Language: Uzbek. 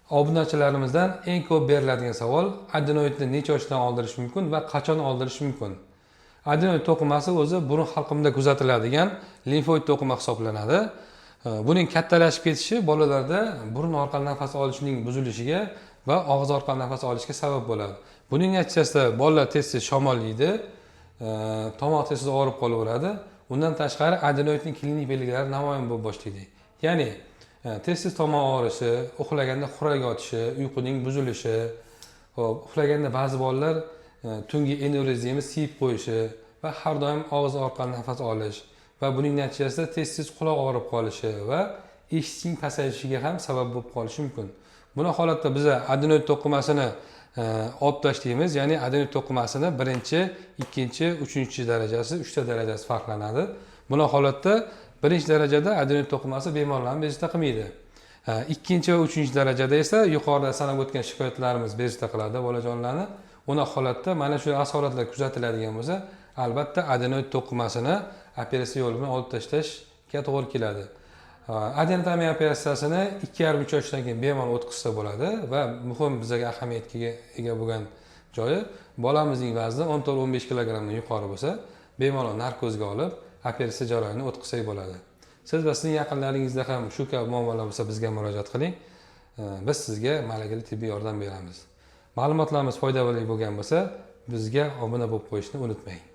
Obunachilarimizdan eng ko'p beriladigan savol adenoidni necha yoshdan oldirish mumkin va qachon oldirish mumkin? Adenoid to'qimasi o'zi burun halqumida kuzatiladigan limfoid to'qima hisoblanadi. Buning kattalashib ketishi bolalarda burun orqali nafas olishning buzilishiga va og'iz orqali nafas olishga sabab bo'ladi. Buning natijasida bolalar tez-tez shamollaydi, tomoq tez-tez og'rib qolaveradi. Undan tashqari adenoidning klinik belgilari namoyon bo'lib boshlaydi. Ya'ni tez-tez tomoq og'rishi, uxlaganda xurrak otishi, uyquning buzilishi, uxlaganda ba'zi bolalar tungi enurizmni siyib qo'yishi va har doim og'iz orqali nafas olish va buning natijasida tez-tez quloq og'rib qolishi va eshitishning pasayishiga ham sabab bo'lib qolishi mumkin. Bunaqa holatda biz adenoid to'qimasini olib tashlaymiz, ya'ni adenoid to'qimasini 1, 2, 3 darajasi, 3 ta darajasi farqlanadi. Bunaqa holatda birinchi darajada adenoid to'qimasi bemorlarni bezovta qilmaydi. Ikkinchi va uchinchi darajada esa yuqorida sanab o'tgan shikoyatlarimiz bezovta qiladi bolajonlarni. Unaqa holatda mana shu asoratlar kuzatiladigan bo'lsa, albatta adenoid to'qimasini operatsiya yo'li bilan olib tashlashga to'g'ri keladi. Adenotomiya operatsiyasini 2,5-3 yoshdan keyin bemalol o'tkazsa bo'ladi va muhim bizga ahamiyatga ega bo'lgan joyi, bolamizning vazni 14-15 kg dan yuqori bo'lsa, bemalol narkozga olib operatsiya jarayonini o'tkazsak bo'ladi. Siz va sizning yaqinlaringizda ham shu kabi muammolar bo'lsa, bizga murojaat qiling. Biz sizga malakali tibbiy yordam beramiz. Ma'lumotlarimiz foydali bo'lgan bo'lsa, bizga obuna bo'lib qo'yishni unutmang.